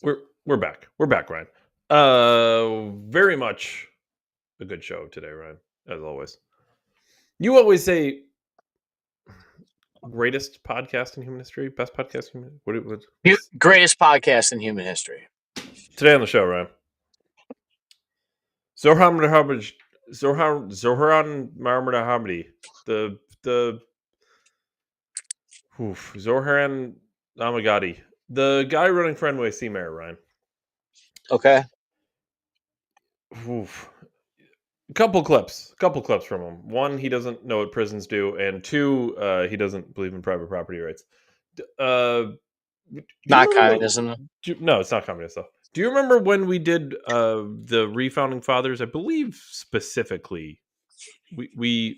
We're back. We're back, Ryan. Very much a good show today, Ryan. As always, you always say greatest podcast in human history, best podcast in human. What's Greatest podcast in human history. today on the show, Ryan? Zohran Mamdani, the Zohran Mamdani, the guy running for NYC mayor, Ryan. Okay. Oof. Couple clips from him. One, he doesn't know what prisons do, and two, he doesn't believe in private property rights. Do you Not remember communism. no, it's not communist stuff. Do you remember when we did the refounding fathers? I believe specifically, we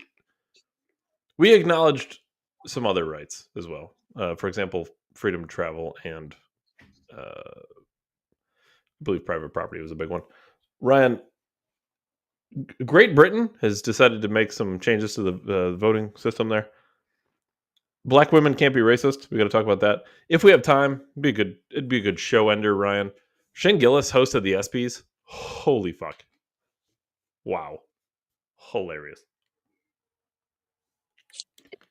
acknowledged some other rights as well. For example, freedom to travel and I believe private property was a big one. Ryan, Great Britain has decided to make some changes to the voting system there. Black women can't be racist. We got to talk about that. If we have time, it'd be a good show ender, Ryan. Shane Gillis hosted the ESPYs. Holy fuck. Wow. Hilarious.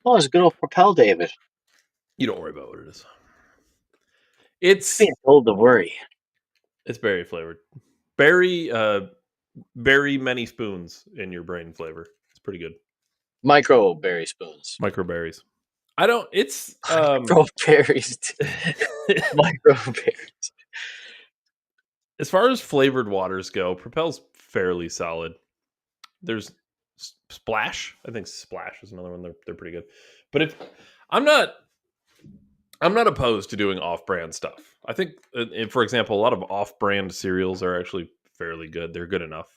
Oh, it's a good old Propel, David. You don't worry about what it is. It's being told to worry. It's berry flavored. Berry many spoons in your brain flavor. It's pretty good. Micro berry spoons. Micro berries. I don't. It's micro berries. Micro berries. As far as flavored waters go, Propel's fairly solid. There's Splash. I think Splash is another one. They're pretty good. But if I'm not opposed to doing off-brand stuff. I think, for example, a lot of off-brand cereals are actually fairly good. They're good enough.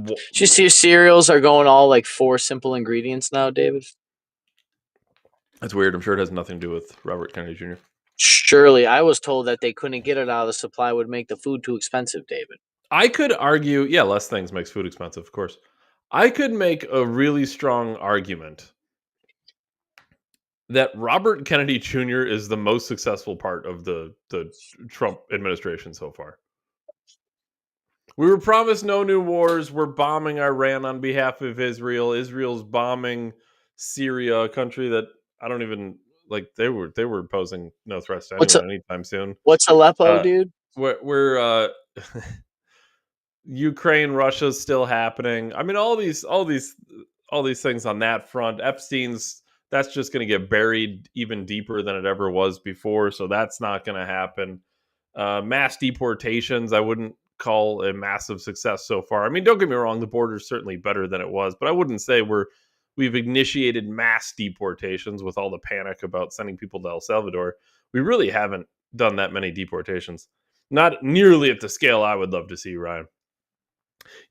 Did you see cereals are going all like 4 simple ingredients now, David? That's weird. I'm sure it has nothing to do with Robert Kennedy Jr. Surely, I was told that they couldn't get it out of the supply would make the food too expensive, David. I could argue, yeah, less things makes food expensive, of course. I could make a really strong argument that Robert Kennedy Jr. is the most successful part of the Trump administration so far. We were promised no new wars. We're bombing Iran on behalf of Israel. Israel's bombing Syria, a country that I don't even like. They were posing no threats to anyone anytime soon. What's Aleppo, dude? We're Ukraine, Russia's still happening. I mean, all these things on that front. Epstein's, that's just going to get buried even deeper than it ever was before. So that's not going to happen. Mass deportations, I wouldn't call a massive success so far. I mean, don't get me wrong, the border's certainly better than it was, but I wouldn't say we've initiated mass deportations with all the panic about sending people to El Salvador. We really haven't done that many deportations. Not nearly at the scale I would love to see, Ryan.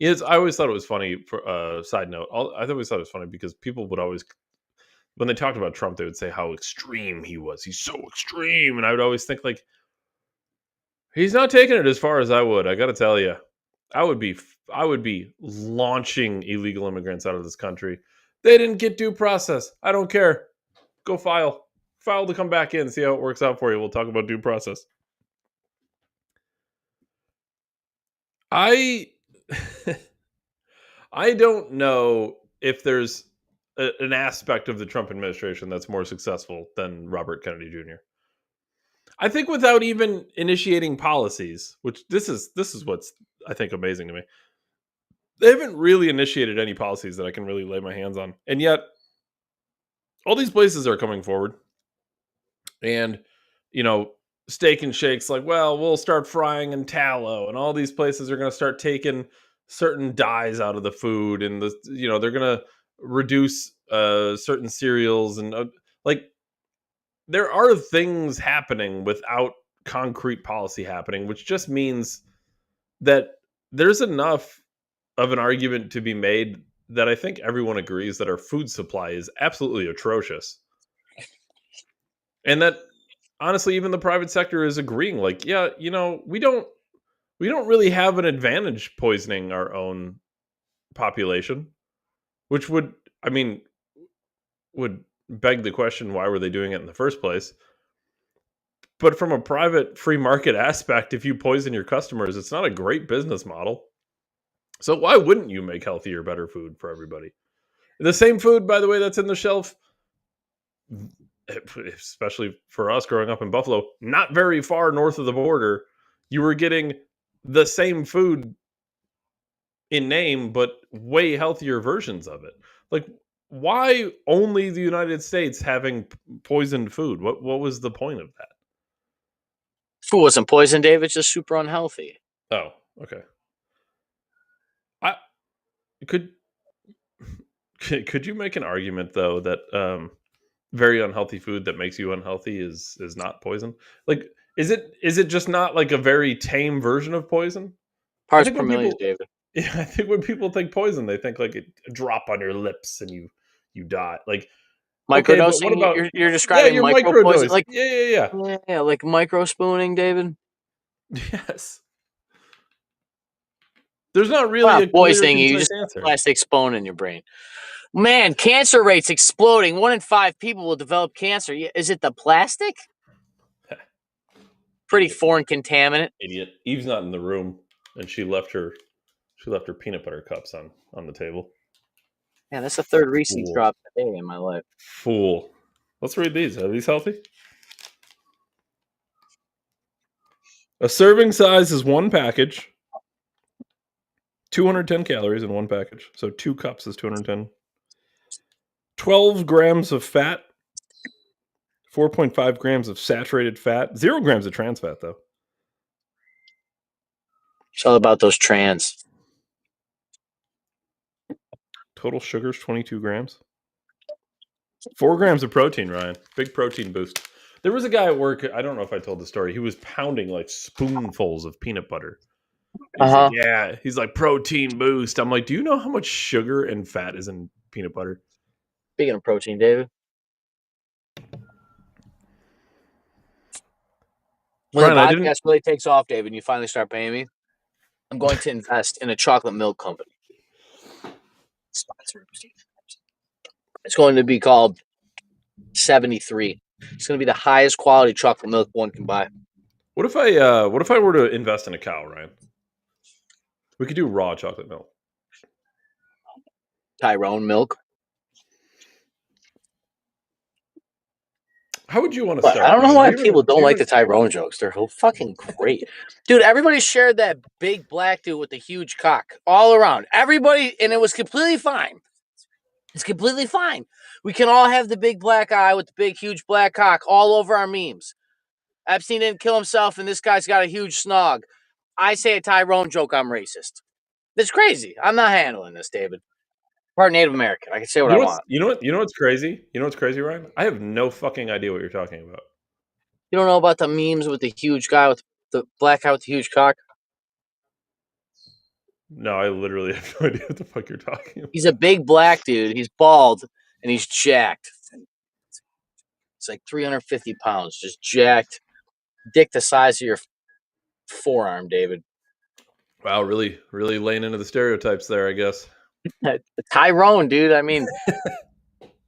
Yes, I always thought it was funny. For side note, I always thought it was funny because people would always, when they talked about Trump, they would say how extreme he was. He's so extreme, and I would always think like, he's not taking it as far as I would. I got to tell you, I would be launching illegal immigrants out of this country. They didn't get due process. I don't care. Go file to come back in. See how it works out for you. We'll talk about due process. I don't know if there's an aspect of the Trump administration that's more successful than Robert Kennedy Jr. I think without even initiating policies, which this is what's, I think, amazing to me. They haven't really initiated any policies that I can really lay my hands on. And yet, all these places are coming forward. And, Steak and Shake's like, well, we'll start frying in tallow. And all these places are going to start taking certain dyes out of the food. And, they're going to reduce certain cereals. And, there are things happening without concrete policy happening, which just means that there's enough of an argument to be made that I think everyone agrees that our food supply is absolutely atrocious. And that, honestly, even the private sector is agreeing, like, yeah, we don't really have an advantage poisoning our own population, which would beg the question, why were they doing it in the first place? But from a private free market aspect, if you poison your customers, it's not a great business model. So why wouldn't you make healthier, better food for everybody? The same food, by the way, that's in the shelf, especially for us growing up in Buffalo, not very far north of the border, you were getting the same food in name, but way healthier versions of it. Like, why only the United States having poisoned food? What was the point of that? Food wasn't poison, David. Just super unhealthy. Oh, okay. I could you make an argument though that very unhealthy food that makes you unhealthy is not poison? Like, is it just not like a very tame version of poison? I Parts think per when million, people David. Yeah, I think when people think poison, they think like a drop on your lips and you die. Like, okay, but what Microdosing. about You're yeah, describing your micro poison, microdose? like Yeah. like micro spooning, David. Yes. There's not We're really not a clear, poisoning you. You concise just have answer. plastic spoon in your brain. Man, cancer rates exploding. 1 in 5 people will develop cancer. Is it the plastic? Pretty Idiot. foreign contaminant. Idiot. Eve's not in the room, and she left her peanut butter cups on the table. Yeah, that's the third Reese's Fool. drop today in my life. Fool. Let's read these. Are these healthy? A serving size is 1 package. 210 calories in 1 package. So 2 cups is 210. 12 grams of fat. 4.5 grams of saturated fat. 0 grams of trans fat, though. It's all about those trans. Total sugars, 22 grams. 4 grams of protein, Ryan. Big protein boost. There was a guy at work, I don't know if I told the story, he was pounding like spoonfuls of peanut butter. He's like, yeah. He's like, protein boost. I'm like, do you know how much sugar and fat is in peanut butter? Speaking of protein, David. When Ryan, the podcast really takes off, David, and you finally start paying me, I'm going to invest in a chocolate milk company. It's going to be called 73. It's going to be the highest quality chocolate milk one can buy. What if I were to invest in a cow, Ryan? We could do raw chocolate milk. Tyrone milk. How would you want to start? I don't know Ryan? why people don't like the Tyrone jokes. They're fucking great. Dude, everybody shared that big black dude with the huge cock all around. Everybody, and it was completely fine. It's completely fine. We can all have the big black eye with the big, huge black cock all over our memes. Epstein didn't kill himself, and this guy's got a huge snog. I say a Tyrone joke, I'm racist. It's crazy. I'm not handling this, David. Part Native American. I can say what I want. You know what's crazy? You know what's crazy, Ryan? I have no fucking idea what you're talking about. You don't know about the memes with the huge guy with the black guy with the huge cock? No, I literally have no idea what the fuck you're talking about. He's a big black dude. He's bald and he's jacked. It's like 350 pounds, just jacked. Dick the size of your forearm, David. Wow, really laying into the stereotypes there, I guess. Tyrone, dude. I mean,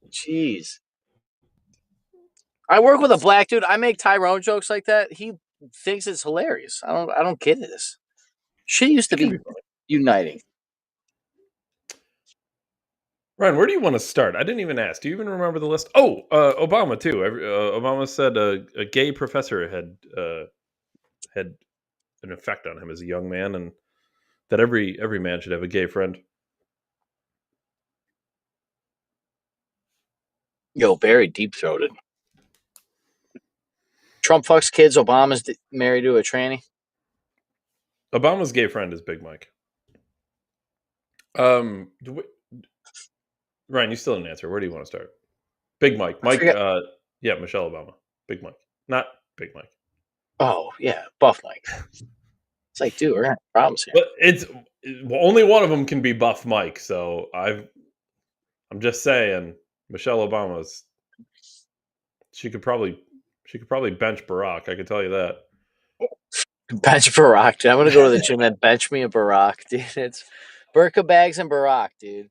jeez. I work with a black dude. I make Tyrone jokes like that. He thinks it's hilarious. I don't get this. Shit used to be uniting. Ryan, where do you want to start? I didn't even ask. Do you even remember the list? Oh, Obama too. Obama said a gay professor had an effect on him as a young man, and that every man should have a gay friend. Yo, Barry deep-throated. Trump fucks kids. Obama's married to a tranny. Obama's gay friend is Big Mike. Ryan, you still didn't answer. Where do you want to start? Big Mike. Mike, yeah, Michelle Obama. Big Mike. Not Big Mike. Oh, yeah, Buff Mike. It's like, dude, we're having problems here. But only one of them can be Buff Mike, so I'm just saying Michelle Obama's she could probably bench Barack, I can tell you that. Bench Barack, dude. I'm gonna go to the gym and bench me a Barack, dude. It's Burka bags and Barack, dude.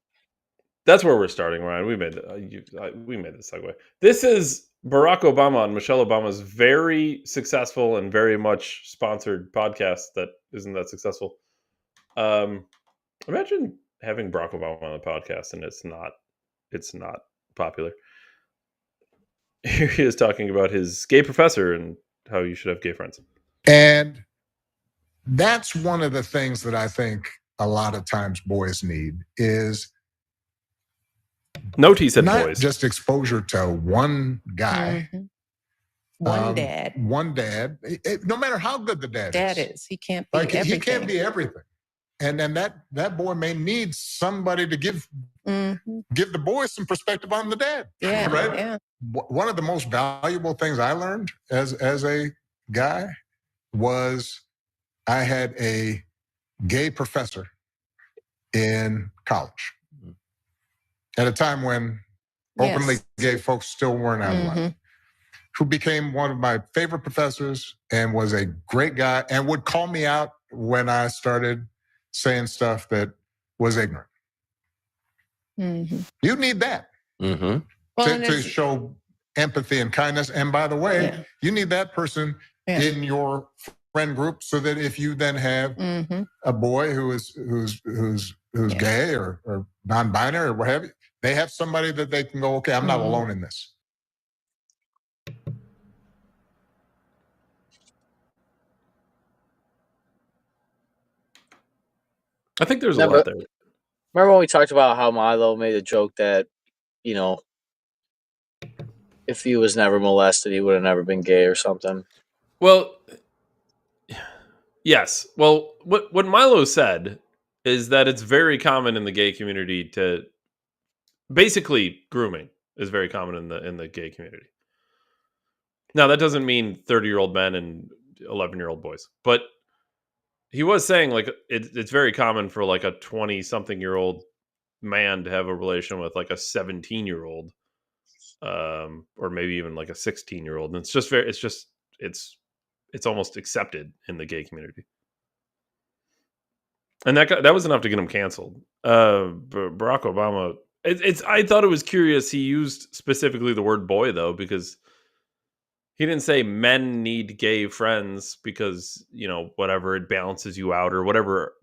That's where we're starting, Ryan. We made the segue. This is Barack Obama on Michelle Obama's very successful and very much sponsored podcast that isn't that successful. Imagine having Barack Obama on a podcast and it's not popular. Here he is talking about his gay professor and how you should have gay friends. And that's one of the things that I think a lot of times boys need is Note he said not boys. just exposure to one guy. Mhm. One dad. One dad. No matter how good the dad is. He can't be like, everything. he can't be everything. And then that boy may need somebody to give the boy some perspective on the dad. Yeah, right? yeah. One of the most valuable things I learned as a guy was I had a gay professor in college at a time when openly gay folks still weren't out of line, who became one of my favorite professors and was a great guy and would call me out when I started saying stuff that was ignorant. You need that to show empathy and kindness. And by the way, you need that person in your friend group so that if you then have a boy who's gay or non-binary or what have you, they have somebody that they can go, okay, I'm not alone in this. I think there's a lot there. Remember when we talked about how Milo made a joke that, you know, if he was never molested, he would have never been gay or something? Well, yes. Well, what Milo said is that it's very common in the gay community to basically grooming is very common in the gay community. Now, that doesn't mean 30-year-old men and 11-year-old boys, but he was saying like it's very common for like a 20-something-year-old man to have a relation with like a 17-year-old, or maybe even like a 16-year-old, and it's almost accepted in the gay community, and that was enough to get him canceled. Barack Obama, I thought it was curious he used specifically the word boy though, because he didn't say men need gay friends because, you know, whatever, it balances you out or whatever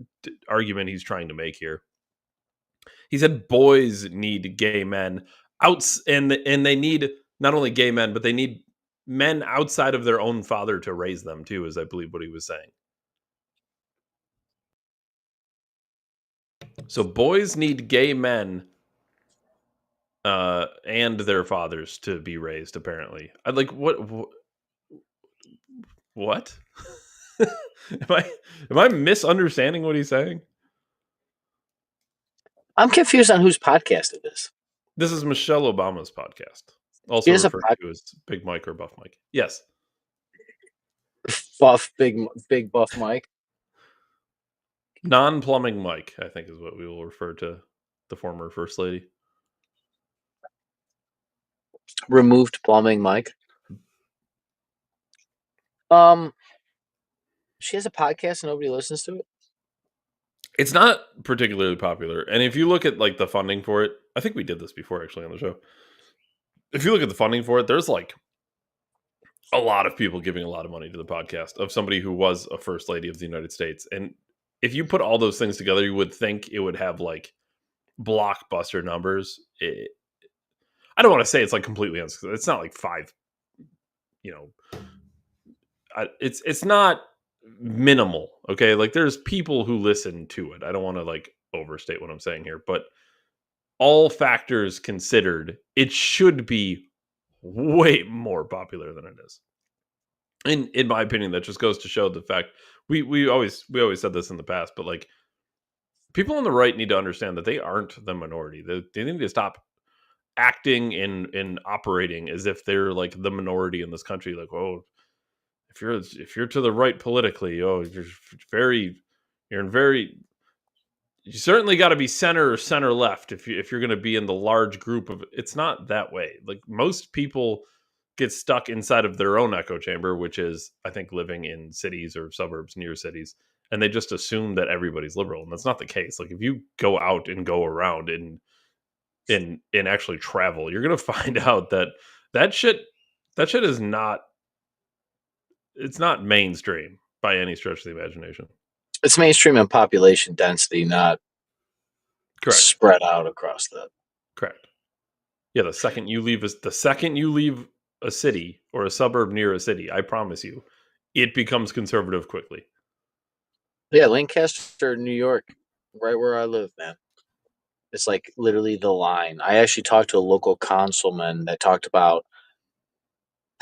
argument he's trying to make here. He said boys need gay men and they need not only gay men, but they need men outside of their own father to raise them too, is I believe what he was saying. So boys need gay men and their fathers to be raised, apparently. I'd like what? Am I misunderstanding what he's saying? I'm confused on whose podcast it is. This is Michelle Obama's podcast. Also referred to as Big Mike or Buff Mike. Yes. Big Buff Mike. Non-plumbing Mike, I think is what we will refer to the former First Lady. Removed plumbing Mike. She has a podcast and nobody listens to it. It's not particularly popular. And if you look at like the funding for it, I think we did this before actually on the show. If you look at the funding for it, there's like a lot of people giving a lot of money to the podcast of somebody who was a First Lady of the United States. And if you put all those things together, you would think it would have like blockbuster numbers. I don't want to say it's like completely unsuccessful. It's not like 5, you know, it's not minimal. Okay. Like there's people who listen to it. I don't want to like overstate what I'm saying here, but all factors considered, it should be way more popular than it is. In my opinion, that just goes to show the fact we always said this in the past, but like people on the right need to understand that they aren't the minority. They need to stop acting and operating as if they're like the minority in this country. Like, oh, if you're to the right politically, oh, you certainly got to be center or center left if you're going to be in the large group of. It's not that way. Like most people get stuck inside of their own echo chamber, which is, I think, living in cities or suburbs near cities, and they just assume that everybody's liberal, and that's not the case. Like if you go out and go around and actually travel, you're going to find out that shit That shit is not. It's not mainstream by any stretch of the imagination. It's mainstream in population density, not Correct. spread out across that. Correct. Yeah, the second you leave a city or a suburb near a city, I promise you, it becomes conservative quickly. Yeah, Lancaster, New York, right where I live, man. It's like literally the line. I actually talked to a local councilman that talked about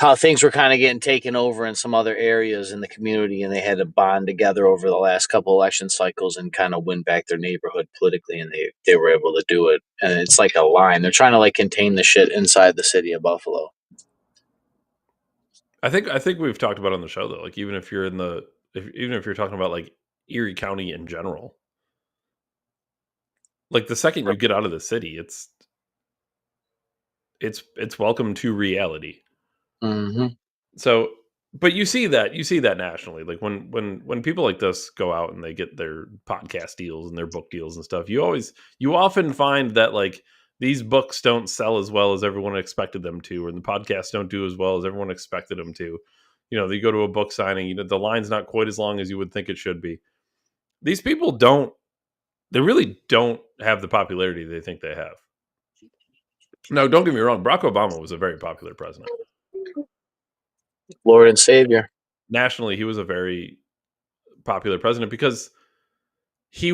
how things were kind of getting taken over in some other areas in the community, and they had to bond together over the last couple election cycles and kind of win back their neighborhood politically, and they were able to do it. And it's like a line. They're trying to like contain the shit inside the city of Buffalo. I think we've talked about it on the show though. Like even if you're even if you're talking about like Erie County in general, like the second you get out of the city, it's welcome to reality. Mm-hmm. So, but you see that nationally, like when people like this go out and they get their podcast deals and their book deals and stuff, you often find that like these books don't sell as well as everyone expected them to, or the podcasts don't do as well as everyone expected them to. You know, you go to a book signing, the line's not quite as long as you would think it should be. These people they really don't have the popularity they think they have. No, don't get me wrong. Barack Obama was a very popular president. Lord and Savior. Nationally, he was a very popular president because he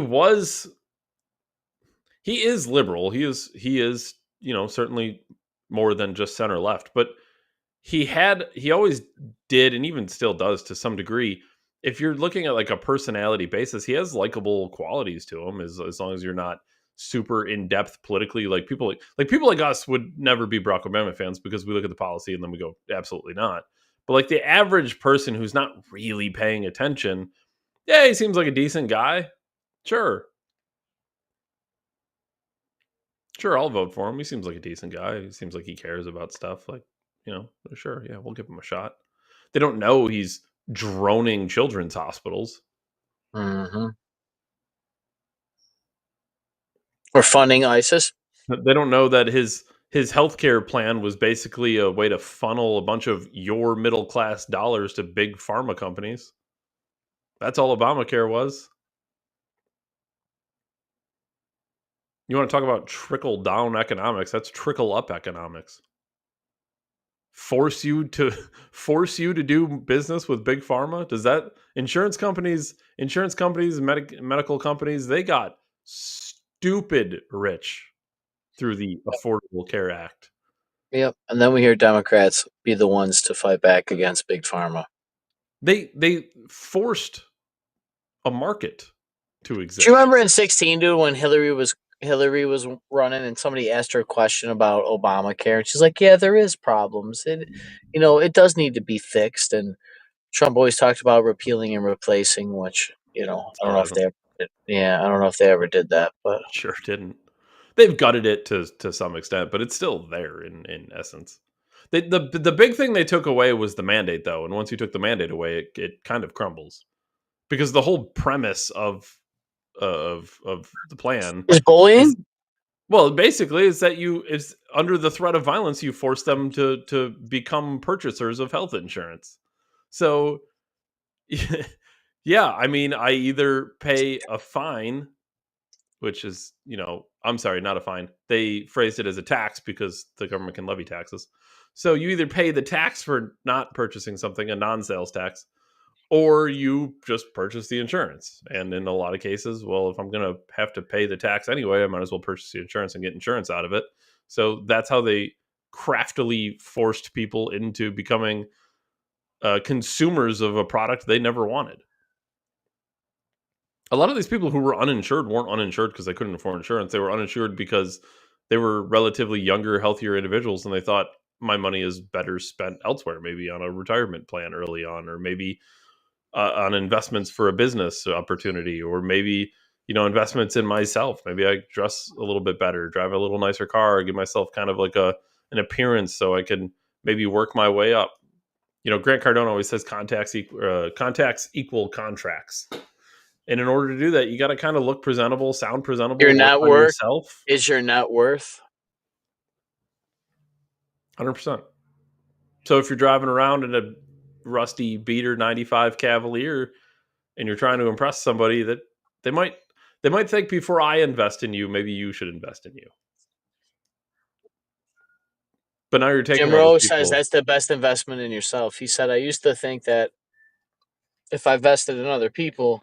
is liberal. He is, certainly more than just center left, but he always did, and even still does to some degree. If you're looking at like a personality basis, he has likable qualities to him as long as you're not super in depth politically. Like people like us would never be Barack Obama fans because we look at the policy and then we go, absolutely not. But like the average person who's not really paying attention, yeah, he seems like a decent guy. Sure, I'll vote for him. He seems like a decent guy. He seems like he cares about stuff. Like, sure, yeah, we'll give him a shot. They don't know he's droning children's hospitals. Mm-hmm. Or funding ISIS. They don't know that his healthcare plan was basically a way to funnel a bunch of your middle class dollars to big pharma companies. That's all Obamacare was. You want to talk about trickle down economics? That's trickle up economics. Force you to do business with big pharma? Does that insurance companies, medical companies, they got stupid rich through the Affordable Care Act. Yep. And then we hear Democrats be the ones to fight back against big pharma. They forced a market to exist. Do you remember in 2016, dude, when Hillary was running and somebody asked her a question about Obamacare, and she's like, "Yeah, there is problems. It does need to be fixed." And Trump always talked about repealing and replacing, which I don't know if they ever did. Yeah, I don't know if they ever did that, but sure didn't. They've gutted it to some extent, but it's still there in essence. The big thing they took away was the mandate, though, and once you took the mandate away, it kind of crumbles because the whole premise of the plan is bullying. Well, basically, is that is under the threat of violence, you force them to become purchasers of health insurance. So, yeah, I mean, I either pay a fine, which is, I'm sorry, not a fine. They phrased it as a tax because the government can levy taxes. So you either pay the tax for not purchasing something, a non-sales tax, or you just purchase the insurance. And in a lot of cases, well, if I'm going to have to pay the tax anyway, I might as well purchase the insurance and get insurance out of it. So that's how they craftily forced people into becoming consumers of a product they never wanted. A lot of these people who were uninsured weren't uninsured because they couldn't afford insurance. They were uninsured because they were relatively younger, healthier individuals, and they thought my money is better spent elsewhere, maybe on a retirement plan early on, or maybe on investments for a business opportunity, or maybe, investments in myself. Maybe I dress a little bit better, drive a little nicer car, give myself kind of like an appearance so I can maybe work my way up. Grant Cardone always says contacts equal contracts. And in order to do that, you got to kind of look presentable, sound presentable. Your net worth is your net worth. 100%. So if you're driving around in a rusty beater 95 Cavalier and you're trying to impress somebody, that they might think, before I invest in you, maybe you should invest in you. But now you're taking Jim all those Rose says people. that's the best investment in yourself. He said, I used to think that if I invested in other people,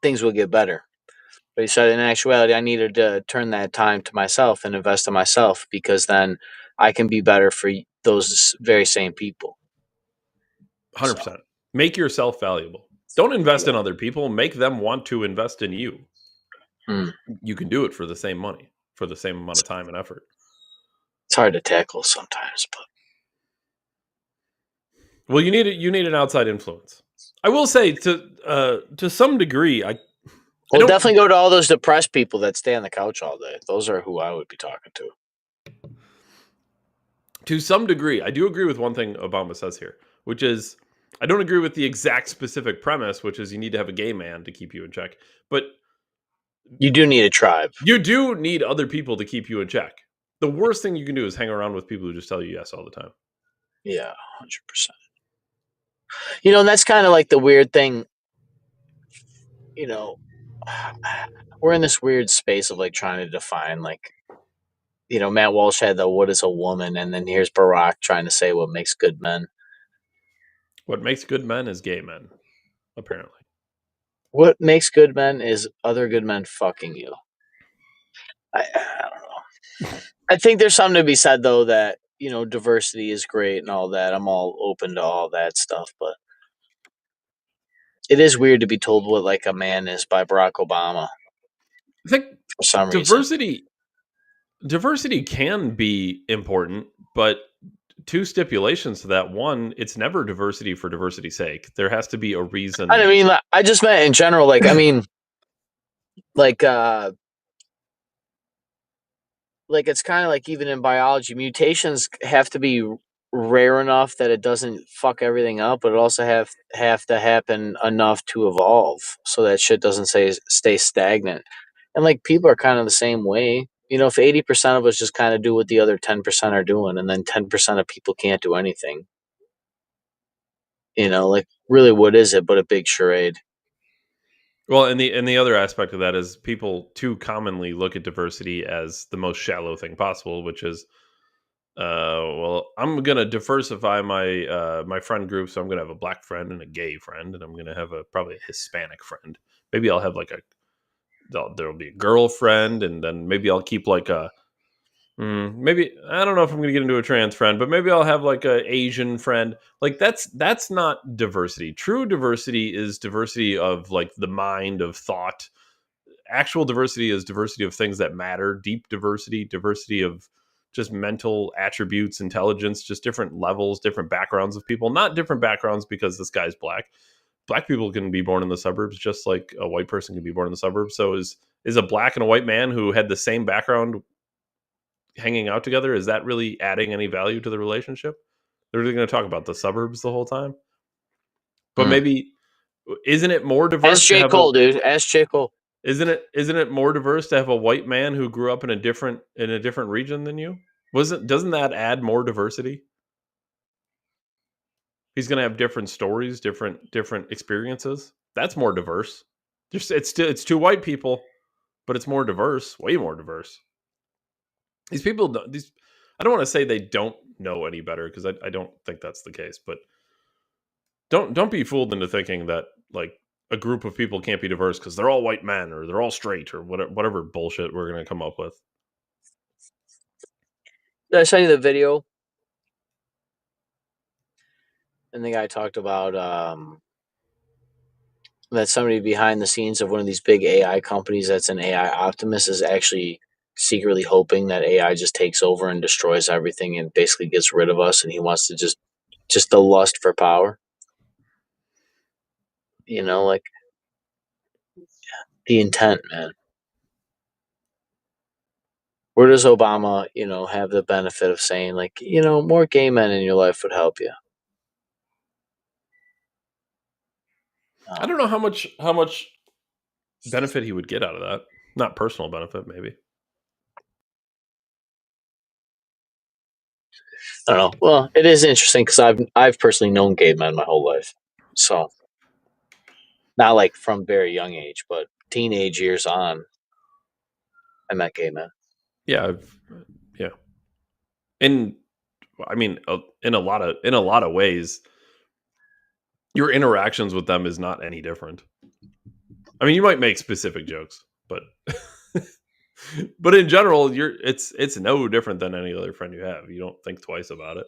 things would get better. But he said, in actuality, I needed to turn that time to myself and invest in myself, because then I can be better for those very same people. 100%. So, Make yourself valuable. Don't invest in yeah. other people. Make them want to invest in you. Hmm. You can do it for the same money, for the same amount of time and effort. It's hard to tackle sometimes, but Well, you need an outside influence. I will say, to some degree, I don't definitely go to all those depressed people that stay on the couch all day. Those are who I would be talking to. To some degree, I do agree with one thing Obama says here, which is, I don't agree with the exact specific premise, which is you need to have a gay man to keep you in check. But You do need a tribe. you do need other people to keep you in check. The worst thing you can do is hang around with people who just tell you yes all the time. Yeah, 100%. And that's kind of like the weird thing. We're in this weird space of like trying to define, like, Matt Walsh had the what is a woman, and then here's Barack trying to say what makes good men. What makes good men is gay men, apparently. What makes good men is other good men fucking you. I don't know. I think there's something to be said, though, that, diversity is great and all that. I'm all open to all that stuff, but it is weird to be told what like a man is by Barack Obama I think for some reason. diversity can be important, but two stipulations to that. One, it's never diversity for diversity's sake. There has to be a reason. I mean, I just meant in general. Like, I mean, like it's kind of like even in biology, mutations have to be rare enough that it doesn't fuck everything up, but it also have to happen enough to evolve so that shit doesn't stay stagnant. And like people are kind of the same way. If 80% of us just kind of do what the other 10% are doing, and then 10% of people can't do anything, like really, what is it but a big charade? Well, and the other aspect of that is people too commonly look at diversity as the most shallow thing possible, which is, well, I'm gonna diversify my friend group, so I'm gonna have a black friend and a gay friend, and I'm gonna have probably a Hispanic friend. Maybe I'll have like there'll be a girlfriend, and then maybe I'll keep like maybe, I don't know if I'm going to get into a trans friend, but maybe I'll have like a Asian friend. Like that's not diversity. True diversity is diversity of like the mind, of thought. Actual diversity is diversity of things that matter. Deep diversity of just mental attributes, intelligence, just different levels, different backgrounds of people. Not different backgrounds because this guy's black. Black people can be born in the suburbs just like a white person can be born in the suburbs. So is a black and a white man who had the same background hanging out together, is that really adding any value to the relationship? They're really going to talk about the suburbs the whole time. But maybe, isn't it more diverse? Ask J. Cole, dude. Ask J. Cole. Isn't it more diverse to have a white man who grew up in a different region than you? Doesn't that add more diversity? He's going to have different stories, different experiences. That's more diverse. It's two white people, but it's more diverse, way more diverse. These people, I don't want to say they don't know any better, because I don't think that's the case. But don't be fooled into thinking that like a group of people can't be diverse because they're all white men or they're all straight or whatever bullshit we're going to come up with. Did I send you the video? And the guy talked about that somebody behind the scenes of one of these big AI companies that's an AI optimist is actually secretly hoping that AI just takes over and destroys everything and basically gets rid of us, and he wants to just the lust for power. Like the intent, man. Where does Obama, have the benefit of saying like, more gay men in your life would help you? I don't know how much benefit he would get out of that. Not personal benefit, maybe. I don't know. Well, it is interesting because I've personally known gay men my whole life, so not like from very young age, but teenage years on, I met gay men. Yeah, yeah. And I mean, in a lot of ways, your interactions with them is not any different. I mean, you might make specific jokes, but but in general, it's no different than any other friend you have. You don't think twice about it.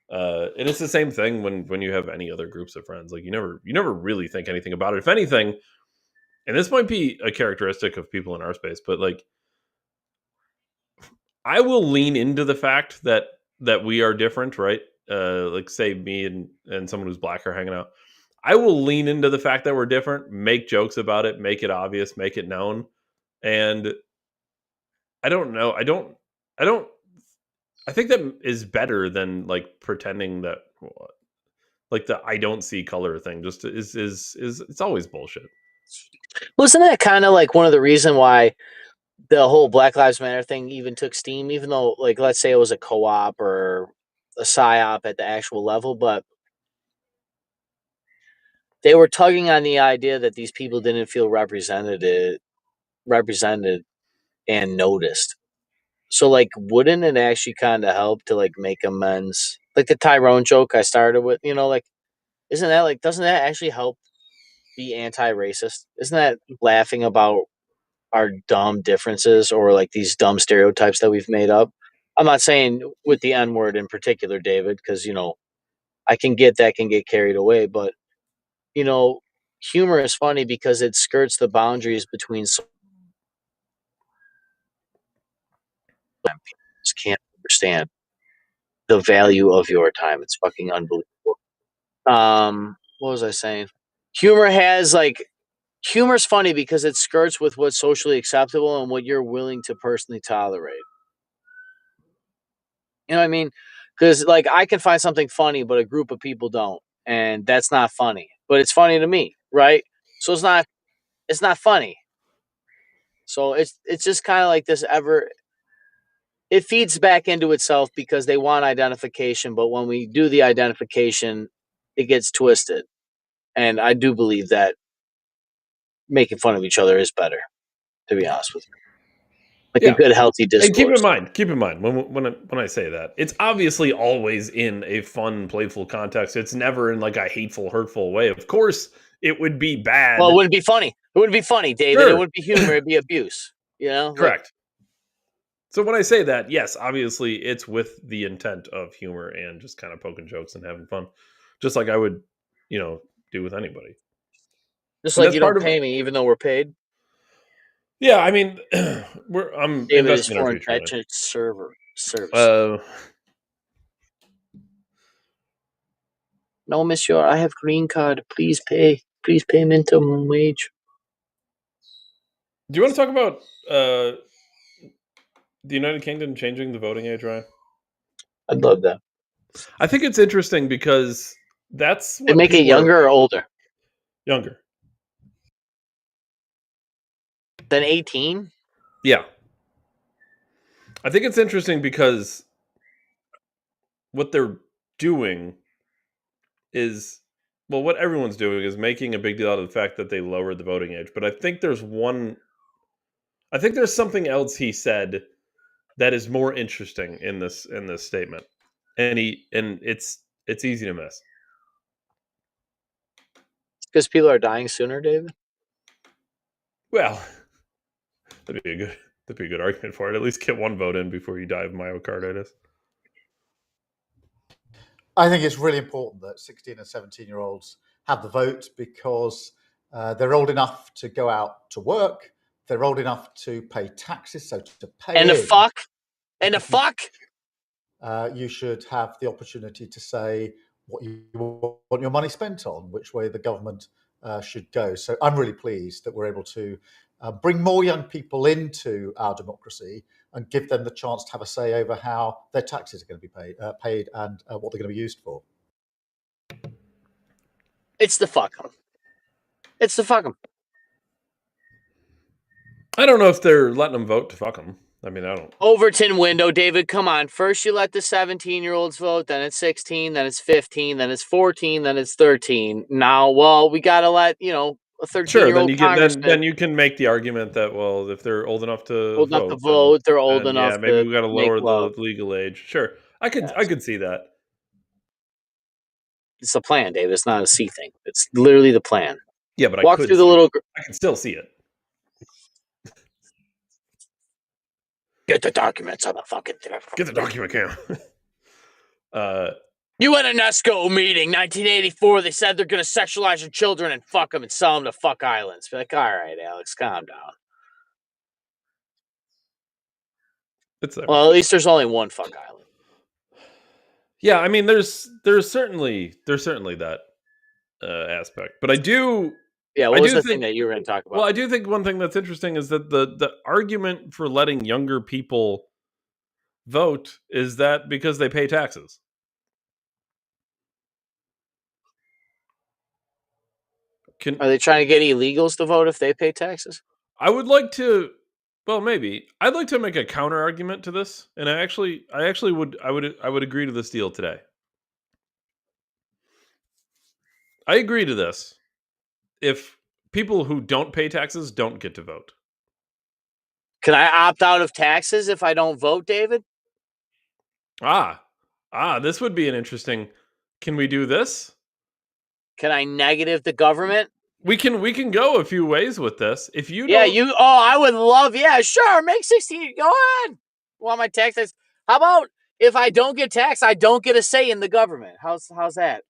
And it's the same thing when you have any other groups of friends. Like you never really think anything about it. If anything, and this might be a characteristic of people in our space, but like I will lean into the fact that we are different, right? Like say me and someone who's black are hanging out. I will lean into the fact that we're different, make jokes about it, make it obvious, make it known. And I don't know. I don't I think that is better than like pretending that like the I don't see color thing just is it's always bullshit. Wasn't that kind of like one of the reason why the whole Black Lives Matter thing even took steam, even though, like, let's say it was a co-op or a psyop at the actual level, but they were tugging on the idea that these people didn't feel represented and noticed. So, like, wouldn't it actually kind of help to like make amends? Like the Tyrone joke I started with, like, isn't that like doesn't that actually help be anti-racist? Isn't that laughing about our dumb differences or like these dumb stereotypes that we've made up? I'm not saying with the N word in particular, David, because I can get that can get carried away, but you know, humor is funny because it skirts the boundaries between just can't understand the value of your time. It's fucking unbelievable. What was I saying? Humor has like humor's funny because it skirts with what's socially acceptable and what you're willing to personally tolerate. You know what I mean? Because like I can find something funny, but a group of people don't, and that's not funny. But it's funny to me, right? So it's not funny. So it's just kind of like this ever. It feeds back into itself because they want identification, but when we do the identification, it gets twisted. And I do believe that making fun of each other is better, to be honest with you. Like a Yeah. good, healthy And discourse. keep in mind when I say that, it's obviously always in a fun, playful context. It's never in like a hateful, hurtful way. Of course, it would be bad. Well, it wouldn't be funny. It wouldn't be funny, David. It Sure. wouldn't be humor. It'd be abuse. Like Correct. So when I say that, yes, obviously it's with the intent of humor and just kind of poking jokes and having fun, just like I would, do with anybody. just And like that's you part don't of, pay me, even though we're paid. yeah. I mean, I'm David is investing in our for future, man. indentured service. Uh, No, monsieur, I have green card. Please pay. Please pay minimum wage. do you want to talk about the United Kingdom changing the voting age, Ryan? I'd love that. I think it's interesting because that's They what make it people are younger or older younger. than 18. Yeah. I think it's interesting because what they're doing is, well, what everyone's doing is making a big deal out of the fact that they lowered the voting age. But I think there's something else he said that is more interesting in this statement. And it's easy to miss. Because people are dying sooner, David. Well, that'd be a good argument for it. At least get one vote in before you die of myocarditis. I think it's really important that 16 and 17-year-olds have the vote because they're old enough to go out to work. They're old enough to pay taxes, so to pay And the in, fuck. And the fuck. you should have the opportunity to say what you want your money spent on, which way the government should go. So I'm really pleased that we're able to bring more young people into our democracy and give them the chance to have a say over how their taxes are going to be paid and what they're going to be used for. It's the fuck 'em. It's the fuck 'em. I don't know if they're letting them vote to fuck them. I mean, I don't. Overton window, David. Come on. First, you let the 17-year-olds vote. Then it's 16. Then it's 15. Then it's 14. Then it's 13. Now, well, we got to let a 13-year-old Sure, then you can congressman then you can make the argument that, well, if they're old enough to old enough to vote, vote, they're old then enough maybe to we got to make lower love. the legal age. Sure, I could see that. It's a plan, David. It's not a C thing. It's literally the plan. Yeah, but Walk through the little. I can still see it. Get the documents on the fucking thing. Get the document, Cam. You at a NESCO meeting, 1984. They said they're going to sexualize your children and fuck them and sell them to fuck islands. Be like, all right, Alex, calm down. It's there. Well, at least there's only one fuck island. Yeah, I mean, there's certainly that aspect, but I do. Yeah, what was the thing that you were going to talk about? Well, I do think one thing that's interesting is that the argument for letting younger people vote is that because they pay taxes. Are they trying to get illegals to vote if they pay taxes? I would like to. Well, maybe I'd like to make a counter argument to this, and I would agree to this deal today. I agree to this if people who don't pay taxes don't get to vote. Can I opt out of taxes if I don't vote, David? This would be an interesting. Can we do this? Can I negative the government? We can go a few ways with this. If you I would love, sure, make 16. Go ahead. Want my taxes? How about if I don't get taxed, I don't get a say in the government? How's that?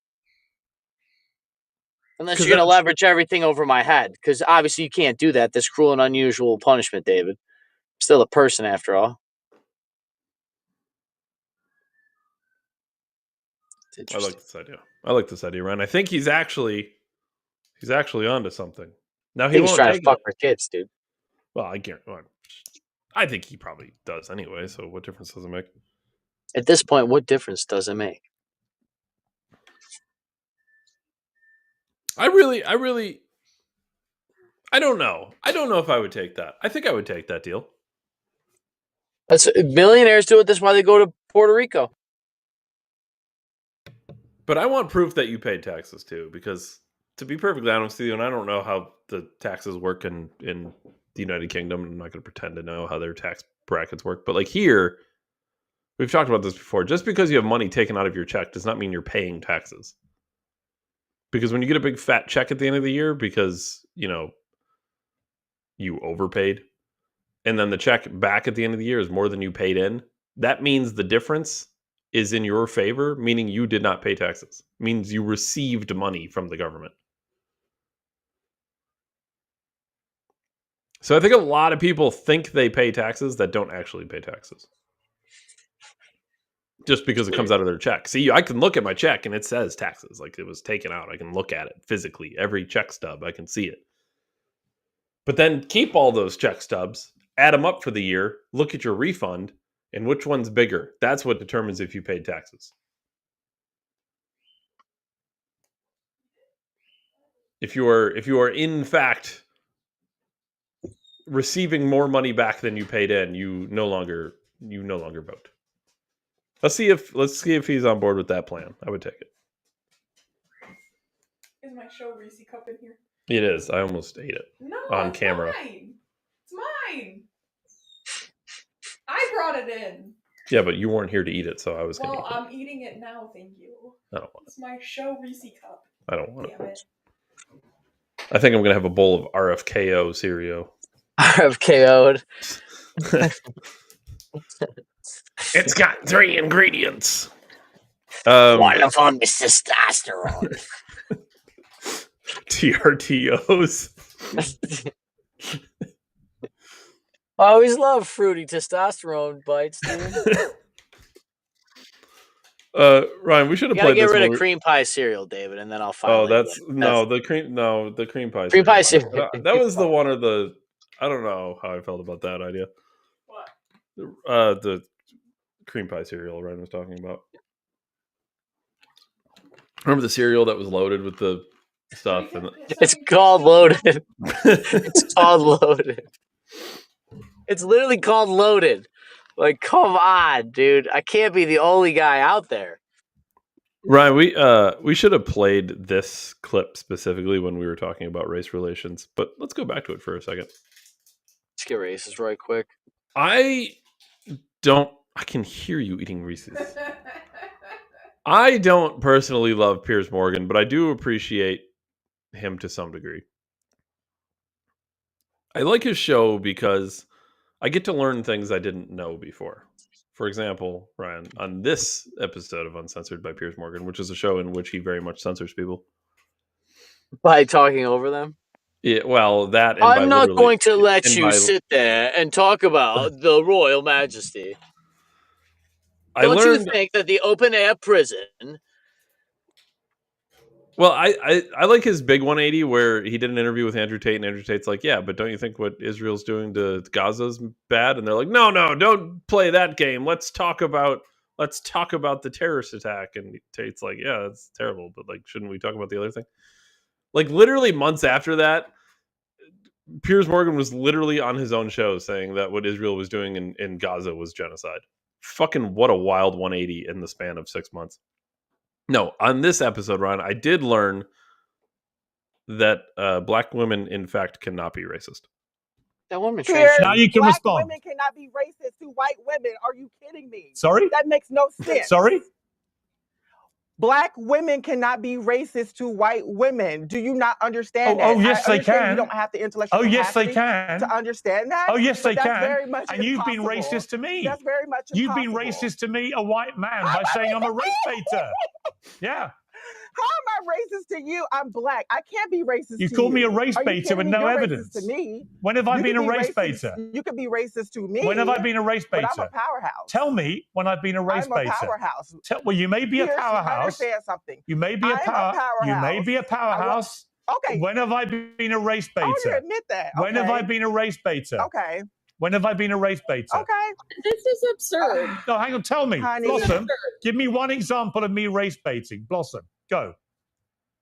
Unless you're going to leverage everything over my head, because obviously you can't do that. This cruel and unusual punishment, David. I'm still a person after all. I like this idea, Ryan. I think he's actually onto something. Now he's trying to fuck our kids, dude. Well, I think he probably does anyway. So what difference does it make? At this point, what difference does it make? I don't know. I don't know if I would take that. I think I would take that deal. Millionaires do it. That's why they go to Puerto Rico. But I want proof that you paid taxes too, because to be perfectly honest with you, and I don't know how the taxes work in the United Kingdom. I'm not going to pretend to know how their tax brackets work. But like here, we've talked about this before. Just because you have money taken out of your check does not mean you're paying taxes. Because when you get a big fat check at the end of the year because, you overpaid, and then the check back at the end of the year is more than you paid in, that means the difference is in your favor, meaning you did not pay taxes. It means you received money from the government. So I think a lot of people think they pay taxes that don't actually pay taxes. Just because it comes out of their check. See, I can look at my check and it says taxes, like it was taken out. I can look at it physically. Every check stub, I can see it. But then keep all those check stubs, add them up for the year, look at your refund, and which one's bigger. That's what determines if you paid taxes. If you are in fact receiving more money back than you paid in, you no longer vote. Let's see if he's on board with that plan. I would take it. Is my show Reese cup in here? It is. I almost ate it on camera. Mine. It's mine. I brought it in. Yeah, but you weren't here to eat it, so I was going to eat it. Well, I'm eating it now, thank you. I don't want it. It's my show Reese cup. I don't want Damn it. I think I'm going to have a bowl of RFKO cereal. RFKO'd. It's got 3 ingredients. One of them is testosterone. TRTOs. I always love fruity testosterone bites, dude. Ryan, we should have played this. You gotta get rid of cream pie cereal, David, and then I'll find. The cream pie. Cream pie cereal. That was the one of the. I don't know how I felt about that idea. What? The cream pie cereal Ryan was talking about. Remember the cereal that was loaded with the stuff? And it's called loaded. It's called loaded. It's literally called Loaded. Like, come on, dude. I can't be the only guy out there. Ryan, we should have played this clip specifically when we were talking about race relations, but let's go back to it for a second. Let's get racist right quick. I can hear you eating Reese's. I don't personally love Piers Morgan, but I do appreciate him to some degree. I like his show because I get to learn things I didn't know before. For example, Ryan, on this episode of Uncensored by Piers Morgan, which is a show in which he very much censors people. By talking over them? Yeah, well, that and I'm not literally- going to let and you by- sit there and talk about the Royal Majesty. Don't you think that the open air prison? Well, I like his big 180 where he did an interview with Andrew Tate, and Andrew Tate's like, yeah, but don't you think what Israel's doing to Gaza's bad? And they're like, no, don't play that game. Let's talk about the terrorist attack. And Tate's like, yeah, that's terrible, but like, shouldn't we talk about the other thing? Like, literally months after that, Piers Morgan was literally on his own show saying that what Israel was doing in Gaza was genocide. Fucking what a wild 180 in the span of 6 months. No, on this episode, Ron, I did learn that black women, in fact, cannot be racist. That woman Piers, transgender. Now you can black respond. women cannot be racist to white women. Are you kidding me? Sorry? That makes no sense. Sorry? Black women cannot be racist to white women. Do you not understand that? Oh, yes, I they understand can. You don't have the intellectual Oh, yes, they capacity can. to understand that. Oh, yes, but they that's can. Very much And you've been impossible. racist to me. That's very much You've been impossible. racist to me, a white man, by saying I'm a race baiter. Yeah. How am I racist to you? I'm black. I can't be racist You to call you. me a race Are you baiter kidding with me? no You're evidence. Racist to me. When have I You been a can be race racist- baiter? You can be racist to me. When have I been a race But I'm baiter? a powerhouse. Tell me when I've been a race I'm a baiter. powerhouse. Well, you may be a Piers, powerhouse. Understand something. You may be a I am a powerhouse. You may be a powerhouse. Okay. When have I been a race I want you to baiter? admit that. When have I Okay. been a race baiter? Okay. When have I been a race baiter? Okay. This is absurd. No, hang on. Tell me, Honey. Blossom. Give me one example of me race baiting. Blossom, go.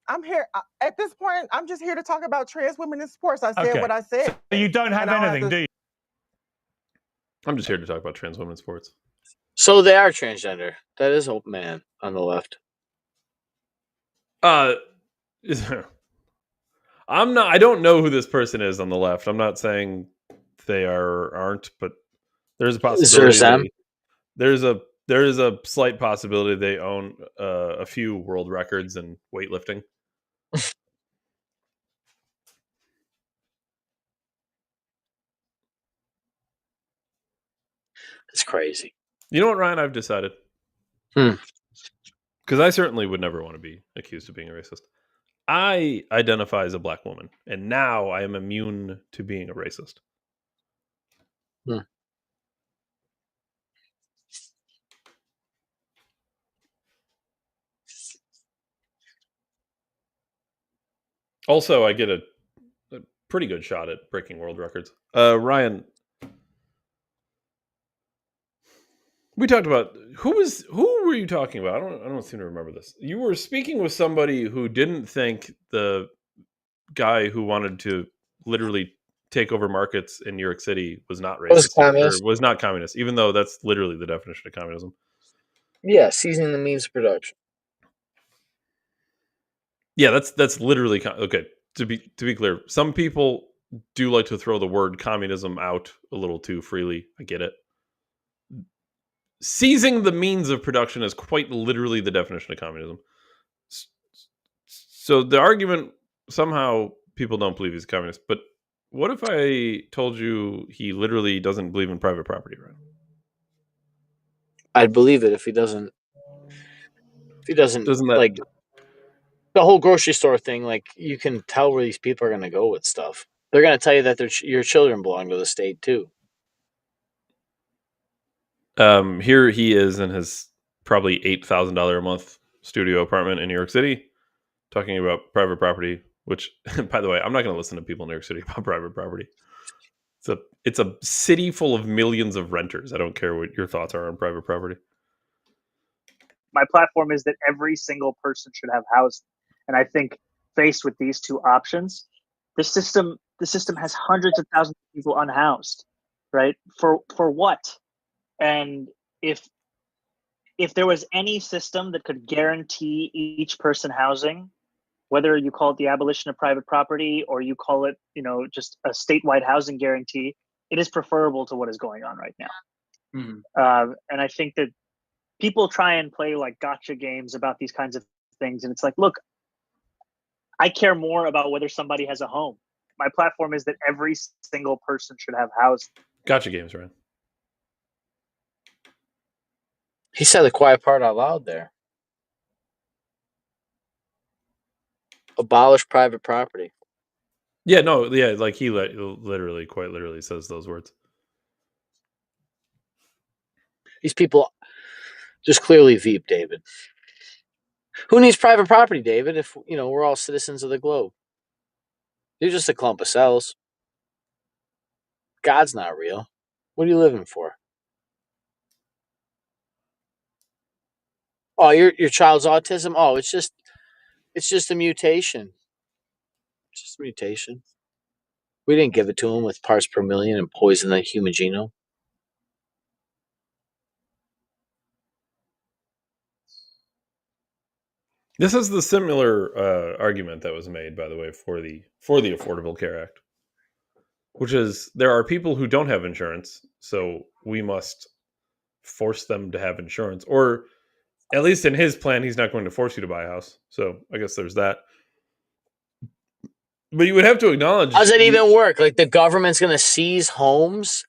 I'm here at this point. I'm just here to talk about trans women in sports. I said Okay. what I said. So you don't have And I don't have anything, to- do you? I'm just here to talk about trans women in sports. So they are transgender. That is a man on the left. I'm not. I don't know who this person is on the left. I'm not saying they aren't, but there's a possibility. them? There is a slight possibility they own a few world records in weightlifting. It's crazy. You know what, Ryan? I've decided. Because I certainly would never want to be accused of being a racist. I identify as a black woman, and now I am immune to being a racist. Also, I get a pretty good shot at breaking world records. Ryan, we talked about who were you talking about? I don't seem to remember this. You were speaking with somebody who didn't think the guy who wanted to literally take over markets in New York City was not racist or was not communist, even though that's literally the definition of communism. Yeah, seizing the means of production. Yeah, that's literally okay. To be clear, some people do like to throw the word communism out a little too freely. I get it. Seizing the means of production is quite literally the definition of communism. So the argument, somehow people don't believe he's a communist, but what if I told you he literally doesn't believe in private property, right? I'd believe it if he doesn't. Doesn't that, like the whole grocery store thing? Like, you can tell where these people are going to go with stuff. They're going to tell you that your children belong to the state too. Here he is in his probably $8,000 a month studio apartment in New York City, talking about private property. Which, by the way, I'm not going to listen to people in New York City about private property. It's a city full of millions of renters. I don't care what your thoughts are on private property. My platform is that every single person should have housing, and I think faced with these two options, the system has hundreds of thousands of people unhoused, right? For what? And if there was any system that could guarantee each person housing, whether you call it the abolition of private property or you call it, just a statewide housing guarantee, it is preferable to what is going on right now. And I think that people try and play like gotcha games about these kinds of things. And it's like, look, I care more about whether somebody has a home. My platform is that every single person should have housing. Gotcha games, Ryan. He said the quiet part out loud there. Abolish private property. Yeah, no, yeah, like he literally, quite literally says those words. These people just clearly veep, David. Who needs private property, David, if, we're all citizens of the globe? You're just a clump of cells. God's not real. What are you living for? Oh, your child's autism? Oh, it's just a mutation. It's just a mutation. We didn't give it to him with parts per million and poison the human genome. This is the similar argument that was made, by the way, for the Affordable Care Act, which is there are people who don't have insurance, so we must force them to have insurance. Or at least in his plan, he's not going to force you to buy a house. So I guess there's that. But you would have to acknowledge... How does it even work? Like the government's going to seize homes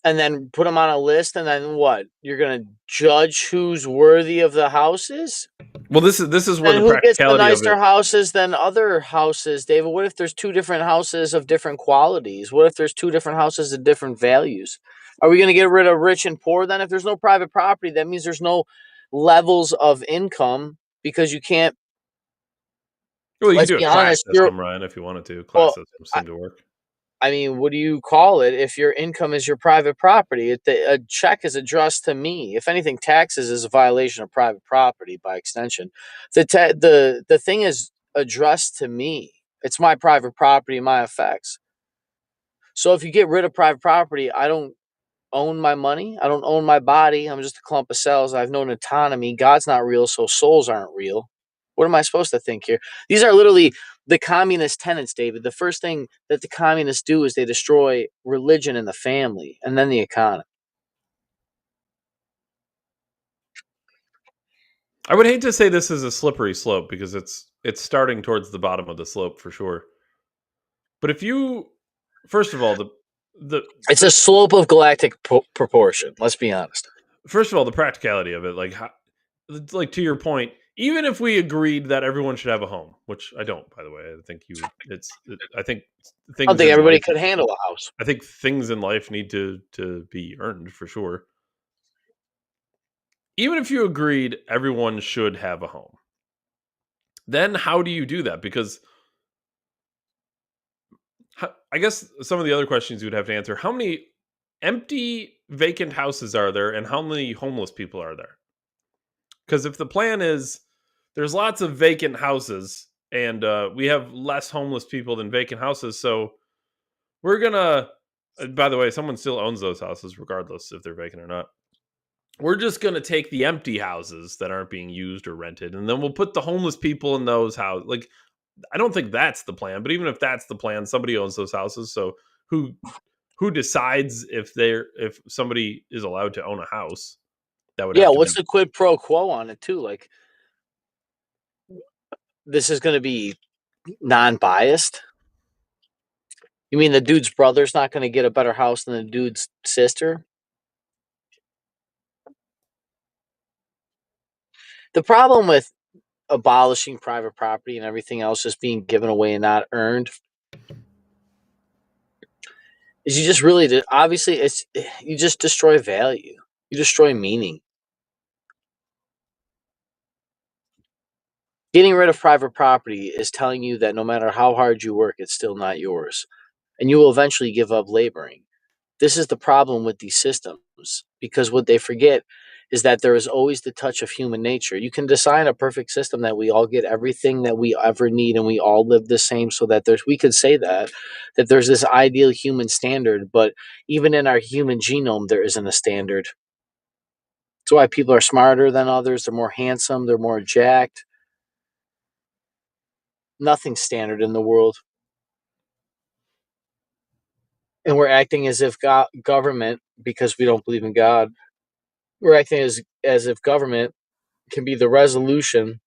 and then put them on a list, and then what? You're going to judge who's worthy of the houses? Well, this is where and the who gets the practicality of nicer it... houses than other houses, David? What if there's two different houses of different qualities? What if there's two different houses of different values? Are we going to get rid of rich and poor then? If there's no private property, that means there's no levels of income because you can't... Well, you Let's can do be a class honest, system, Ryan, if you wanted to. Class systems seem to work. I mean, what do you call it if your income is your private property? A check is addressed to me. If anything, taxes is a violation of private property by extension. The thing is addressed to me. It's my private property, my effects. So if you get rid of private property, I don't own my money. I don't own my body. I'm just a clump of cells. I have no autonomy. God's not real, so souls aren't real. What am I supposed to think here? These are literally the communist tenets, David. The first thing that the communists do is they destroy religion and the family, and then the economy. I would hate to say this is a slippery slope because it's starting towards the bottom of the slope for sure. But if you, first of all, it's a slope of galactic proportion. Let's be honest. First of all, the practicality of it, like to your point, even if we agreed that everyone should have a home, which I don't, by the way, I think I think things. I don't think everybody could handle a house. I think things in life need to be earned for sure. Even if you agreed everyone should have a home, then how do you do that? Because I guess some of the other questions you would have to answer: how many empty, vacant houses are there, and how many homeless people are there? Because if the plan is there's lots of vacant houses and we have less homeless people than vacant houses, so we're gonna. By the way, someone still owns those houses, regardless if they're vacant or not. We're just gonna take the empty houses that aren't being used or rented, and then we'll put the homeless people in those houses. Like, I don't think that's the plan, but even if that's the plan, somebody owns those houses. So who decides if somebody is allowed to own a house? That would what's the quid pro quo on it too? Like, this is going to be non-biased. You mean the dude's brother's not going to get a better house than the dude's sister? The problem with abolishing private property and everything else just being given away and not earned is you just really, obviously, you just destroy value. You destroy meaning. Getting rid of private property is telling you that no matter how hard you work, it's still not yours. And you will eventually give up laboring. This is the problem with these systems, because what they forget is that there is always the touch of human nature. You can design a perfect system that we all get everything that we ever need and we all live the same, so that we could say that there's this ideal human standard, but even in our human genome, there isn't a standard. That's why people are smarter than others. They're more handsome. They're more jacked. Nothing's standard in the world. And we're acting as if government, because we don't believe in God, we're acting as if government can be the resolution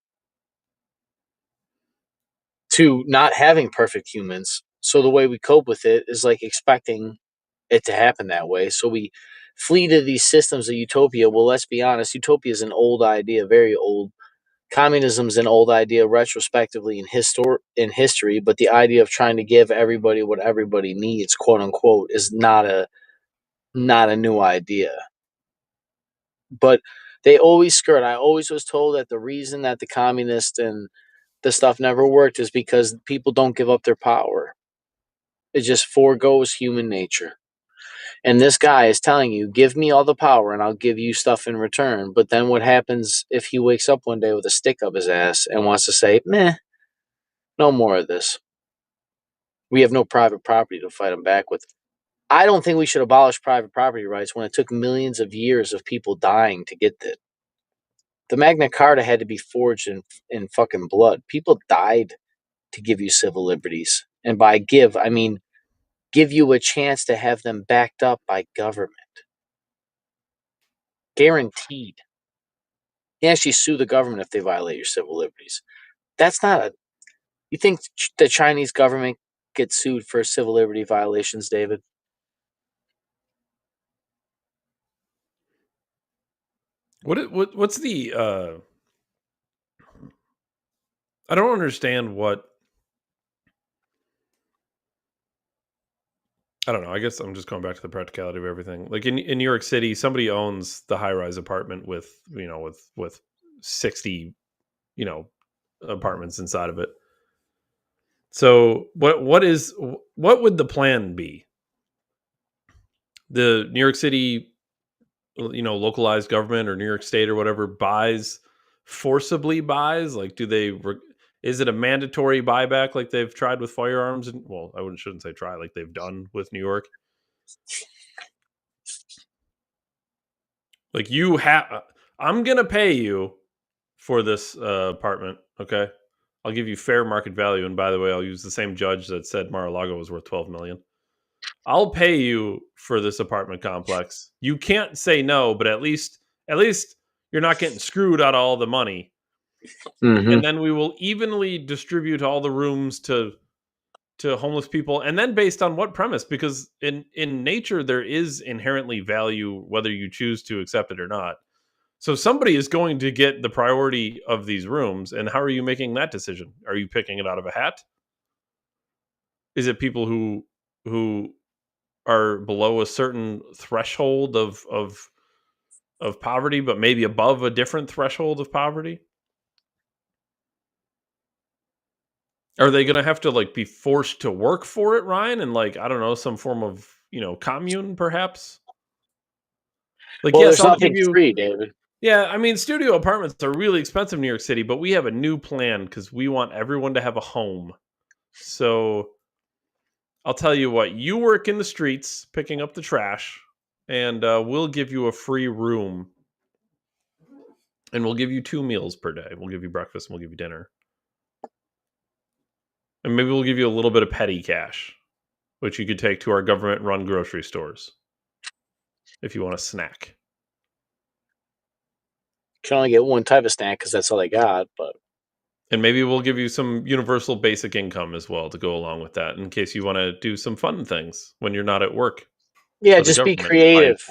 to not having perfect humans. So the way we cope with it is like expecting it to happen that way. So we flee to these systems of utopia. Well, let's be honest, utopia is an old idea, very old. Communism's an old idea retrospectively in history, but the idea of trying to give everybody what everybody needs, quote unquote, is not a new idea. But they always skirt. I always was told that the reason that the communist and the stuff never worked is because people don't give up their power. It just foregoes human nature. And this guy is telling you, give me all the power and I'll give you stuff in return. But then what happens if he wakes up one day with a stick up his ass and wants to say, meh, no more of this. We have no private property to fight him back with. I don't think we should abolish private property rights when it took millions of years of people dying to get that. The Magna Carta had to be forged in fucking blood. People died to give you civil liberties. And by give, I mean give you a chance to have them backed up by government. Guaranteed. You actually sue the government if they violate your civil liberties. That's not a... You think the Chinese government gets sued for civil liberty violations, David? What's the... I don't understand what... I don't know. I guess I'm just going back to the practicality of everything. Like in New York City, somebody owns the high-rise apartment with 60, apartments inside of it. So what would the plan be? The New York City, localized government or New York State or whatever forcibly buys? Like, is it a mandatory buyback like they've tried with firearms? Well, I shouldn't say try, like they've done with New York. Like I'm going to pay you for this apartment. Okay. I'll give you fair market value. And by the way, I'll use the same judge that said Mar-a-Lago was worth $12 million. I'll pay you for this apartment complex. You can't say no, but at least you're not getting screwed out of all the money. Mm-hmm. And then we will evenly distribute all the rooms to homeless people. And then based on what premise? Because in nature, there is inherently value, whether you choose to accept it or not. So somebody is going to get the priority of these rooms. And how are you making that decision? Are you picking it out of a hat? Is it people who are below a certain threshold of poverty, but maybe above a different threshold of poverty? Are they going to have to be forced to work for it, Ryan? And I don't know, some form of, commune perhaps? Well, yes, there's I'll nothing give you... free, David. Yeah, I mean, studio apartments are really expensive in New York City, but we have a new plan because we want everyone to have a home. So I'll tell you what, you work in the streets picking up the trash, and we'll give you a free room. And we'll give you 2 meals per day. We'll give you breakfast and we'll give you dinner. And maybe we'll give you a little bit of petty cash, which you could take to our government-run grocery stores if you want a snack. You can only get one type of snack because that's all they got, but... And maybe we'll give you some universal basic income as well to go along with that in case you want to do some fun things when you're not at work. Yeah, just be creative.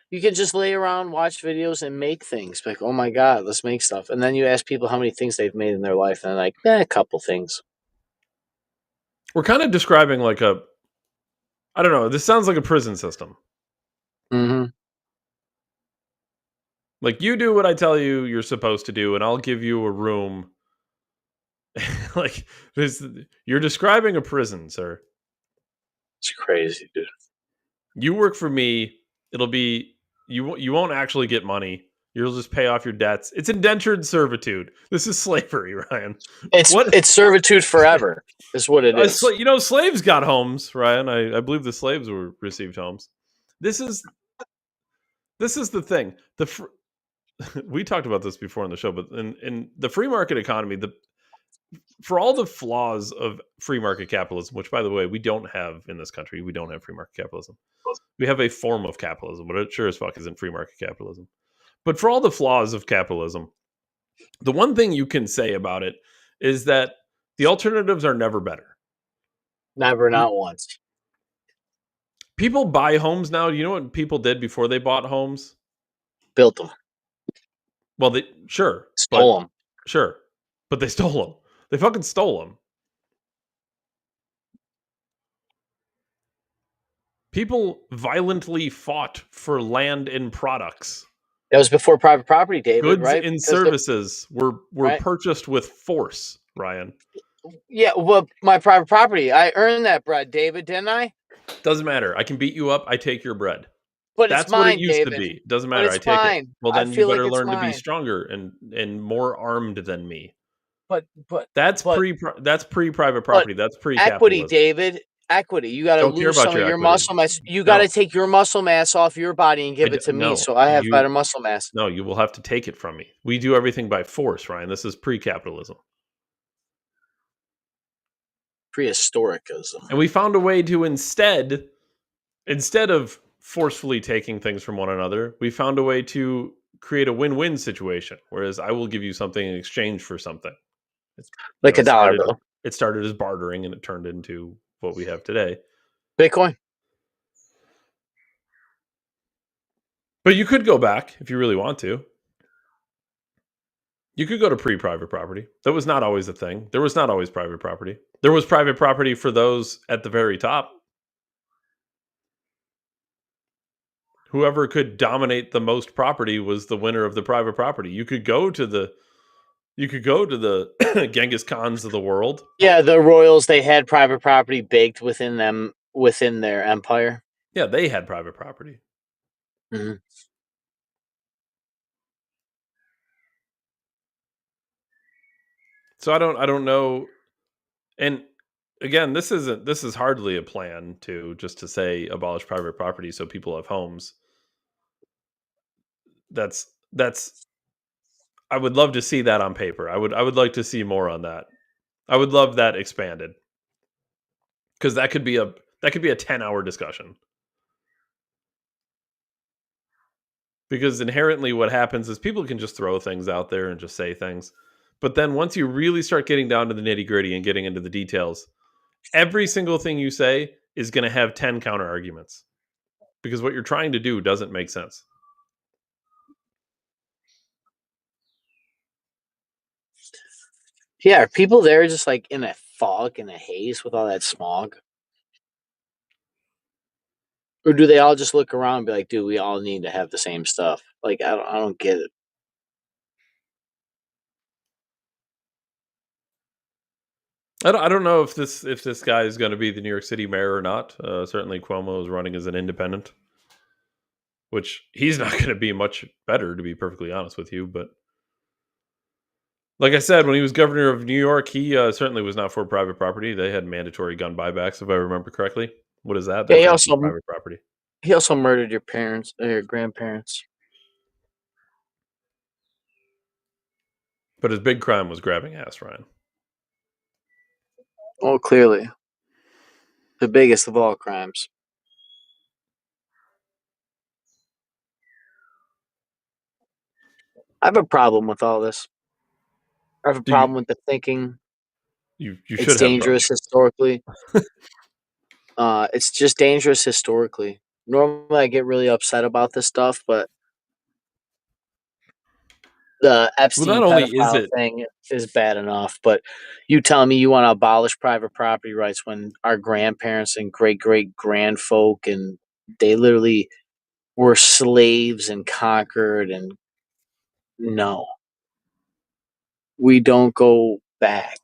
You can just lay around, watch videos, and make things. Like, oh my God, let's make stuff. And then you ask people how many things they've made in their life, and they're like, a couple things. We're kind of describing I don't know, this sounds like a prison system. Mm-hmm. Like, you do what I tell you you're supposed to do, and I'll give you a room. You're describing a prison, sir. It's crazy, dude. You work for me. It'll be, you won't actually get money. You'll just pay off your debts. It's indentured servitude. This is slavery, Ryan. It's servitude forever. Is what it is. Slaves got homes, Ryan. I believe the slaves received homes. This is the thing. We talked about this before on the show, but in the free market economy, for all the flaws of free market capitalism, which, by the way, we don't have in this country, we don't have free market capitalism. We have a form of capitalism, but it sure as fuck isn't free market capitalism. But for all the flaws of capitalism, the one thing you can say about it is that the alternatives are never better. Never, not once. People buy homes now. You know what people did before they bought homes? Built them. Well, they stole them. Sure, but they stole them. They fucking stole them. People violently fought for land and products. That was before private property, David. Goods right? and services were right? Purchased with force, Ryan. Yeah, well, my private property. I earned that bread, David, didn't I? Doesn't matter. I can beat you up. I take your bread. But that's it's mine, what it used David. to be. Doesn't matter. But I take mine. it. Well, then you better learn mine. to be stronger and more armed than me. But that's pre-private property. That's pre-capitalism. Equity, David. Equity. You got to lose some of your muscle mass. You got to take your muscle mass off your body and give it to me, so I have better muscle mass. No, you will have to take it from me. We do everything by force, Ryan. This is pre-capitalism. Prehistoricism. And we found a way to instead of forcefully taking things from one another, we found a way to create a win-win situation. Whereas I will give you something in exchange for something. Like a dollar bill. It started as bartering and it turned into what we have today. Bitcoin. But you could go back if you really want to. You could go to pre-private property. That was not always a thing. There was not always private property. There was private property for those at the very top. Whoever could dominate the most property was the winner of the private property. You could go to the Genghis Khans of the world. Yeah, the royals, they had private property baked within them, within their empire. Yeah, they had private property. Mm-hmm. So I don't know. And again, this is hardly a plan to say abolish private property so people have homes. That's I would love to see that on paper. I would like to see more on that. I would love that expanded. Because that could be a 10-hour discussion. Because inherently what happens is people can just throw things out there and just say things. But then once you really start getting down to the nitty-gritty and getting into the details, every single thing you say is going to have 10 counter arguments. Because what you're trying to do doesn't make sense. Yeah, are people there just like in a fog and a haze with all that smog? Or do they all just look around and be like, dude, we all need to have the same stuff? Like, I don't get it. I don't know if this guy is going to be the New York City mayor or not. Certainly Cuomo is running as an independent, which he's not going to be much better, to be perfectly honest with you. But like I said, when he was governor of New York, he certainly was not for private property. They had mandatory gun buybacks, if I remember correctly. What is that? Yeah, he also private property. He also murdered your parents or your grandparents. But his big crime was grabbing ass, Ryan. Oh, clearly. The biggest of all crimes. I have a problem with all this. I have a problem with the thinking. You should it's dangerous historically. It's just dangerous historically. Normally I get really upset about this stuff, but the Epstein pedophile thing is bad enough. But you tell me you want to abolish private property rights when our grandparents and great-great-grand folk, and they literally were slaves and conquered, and no. We don't go back.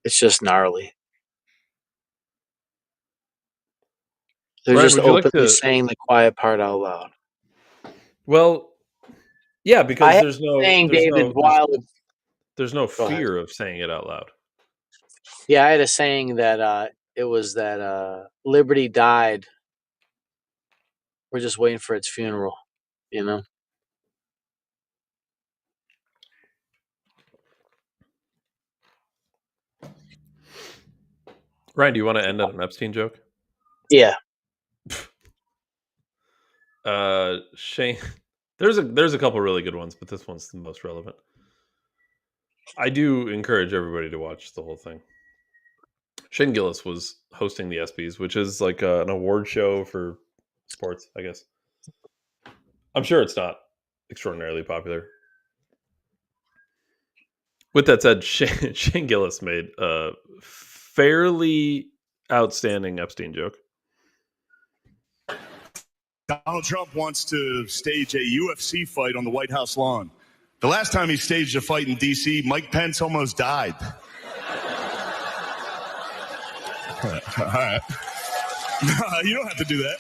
It's just gnarly. They're Ryan, just would you like openly to? saying the quiet part out loud. Well, yeah, because I there's no, saying there's David no, while there's no Go ahead. fear of saying it out loud. Yeah, I had a saying that it was that liberty died. We're just waiting for its funeral, you know? Ryan, do you want to end on an Epstein joke? Yeah. Shane, there's a couple really good ones, but this one's the most relevant. I do encourage everybody to watch the whole thing. Shane Gillis was hosting the ESPYs, which is like an award show for sports, I guess. I'm sure it's not extraordinarily popular. With that said, Shane Gillis made a fairly outstanding Epstein joke. Donald Trump wants to stage a UFC fight on the White House lawn. The last time he staged a fight in D.C., Mike Pence almost died. All right. You don't have to do that.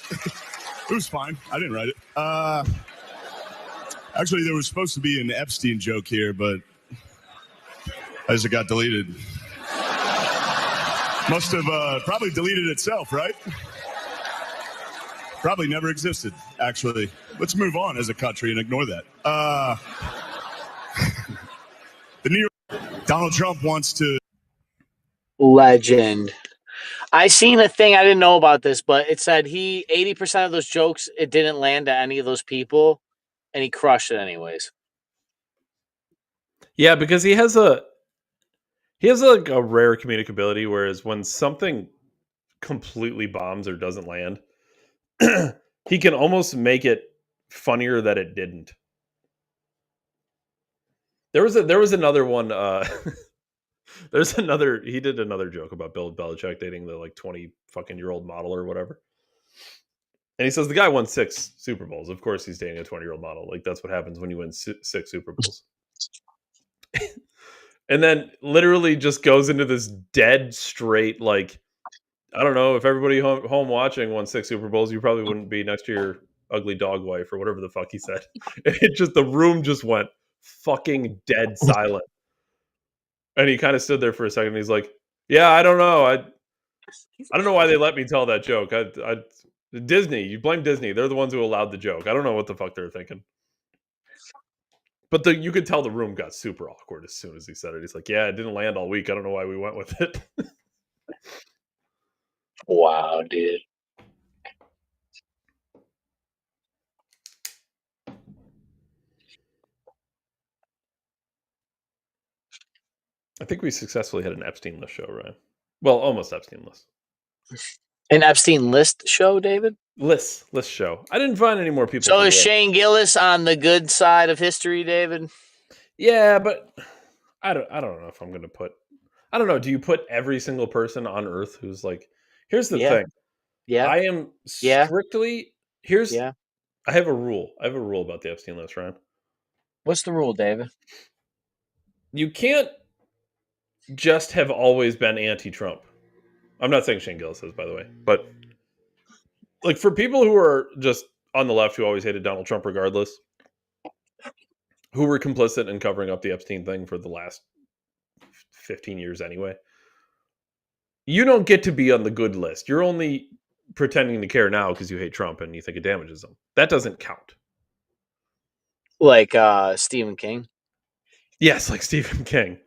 It was fine. I didn't write it. Actually, there was supposed to be an Epstein joke here, but as it got deleted. Must have probably deleted itself, right? Probably never existed, actually. Let's move on as a country and ignore that. The New York Donald Trump wants to... Legend. I seen a thing, I didn't know about this, but it said 80% of those jokes, it didn't land at any of those people, and he crushed it anyways. Yeah, because he has like a rare comedic ability, whereas when something completely bombs or doesn't land, he can almost make it funnier that it didn't. There was another one. He did another joke about Bill Belichick dating the like 20 fucking year old model or whatever. And he says the guy won 6 Super Bowls. Of course he's dating a 20-year-old model. Like that's what happens when you win 6 Super Bowls. And then literally just goes into this dead straight, like, I don't know, if everybody home watching won 6 Super Bowls, you probably wouldn't be next to your ugly dog wife or whatever the fuck he said. The room just went fucking dead silent. And he kind of stood there for a second. And he's like, yeah, I don't know. I don't know why they let me tell that joke. Disney, you blame Disney. They're the ones who allowed the joke. I don't know what the fuck they're thinking. But you could tell the room got super awkward as soon as he said it. He's like, yeah, it didn't land all week. I don't know why we went with it. Wow, dude. I think we successfully had an Epstein list show, Ryan. Well, almost Epstein list. An Epstein list show, David? List show. I didn't find any more people. So is Shane Gillis on the good side of history, David? Yeah, but I don't know if I'm going to put... I don't know. Do you put every single person on Earth who's like... Here's the thing. Yeah. I am strictly... I have a rule. I have a rule about the Epstein list, Ryan. What's the rule, David? You can't just have always been anti-Trump. I'm not saying Shane Gillis is, by the way, but like for people who are just on the left who always hated Donald Trump regardless, who were complicit in covering up the Epstein thing for the last 15 years anyway, you don't get to be on the good list. You're only pretending to care now because you hate Trump and you think it damages him. That doesn't count. Like Stephen King? Yes, like Stephen King.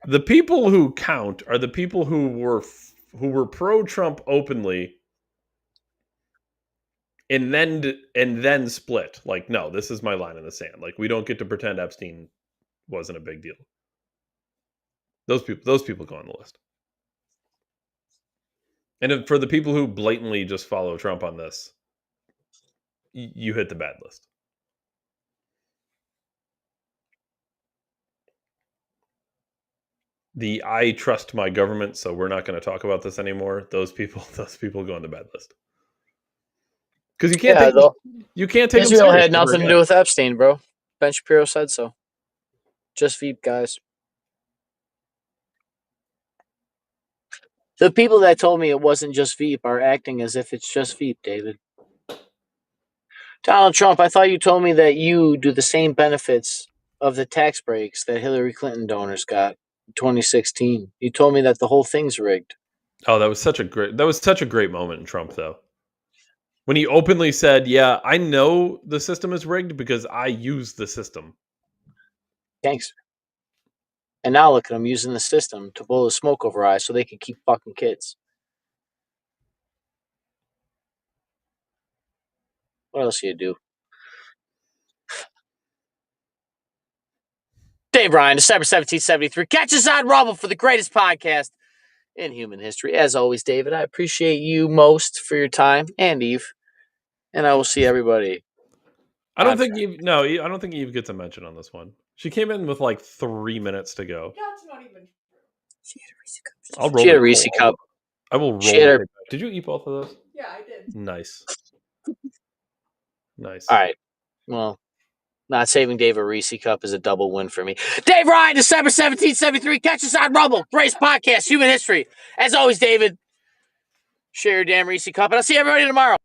The people who count are the people who were pro-Trump openly and then split. Like, no, this is my line in the sand. Like, we don't get to pretend Epstein wasn't a big deal. Those people go on the list. And for the people who blatantly just follow Trump on this, you hit the bad list. The I trust my government, so we're not going to talk about this anymore. Those people go on the bad list. Because you can't take Israel had nothing to do with Epstein, bro. Ben Shapiro said so. Just Veep, guys. The people that told me it wasn't just Veep are acting as if it's just Veep, David. Donald Trump, I thought you told me that you do the same benefits of the tax breaks that Hillary Clinton donors got in 2016. You told me that the whole thing's rigged. Oh, that was such a great moment in Trump, though. When he openly said, "Yeah, I know the system is rigged because I use the system." Thanks. And now look at them using the system to blow the smoke over our eyes so they can keep fucking kids. What else do you do? Dave Ryan, December 1773. Catch us on Rumble for the greatest podcast in human history. As always, David, I appreciate you most for your time, and Eve. And I will see everybody. I don't think Eve gets a mention on this one. She came in with like 3 minutes to go. That's not even true. I'll roll. She had a Reese cup. I will roll. She had her- Did you eat both of those? Yeah, I did. Nice. Nice. All right. Well, not saving Dave a Reese cup is a double win for me. Dave Ryan, December 1773. Catch us on Rumble. Greatest podcast, human history. As always, David, share your damn Reese cup, and I'll see everybody tomorrow.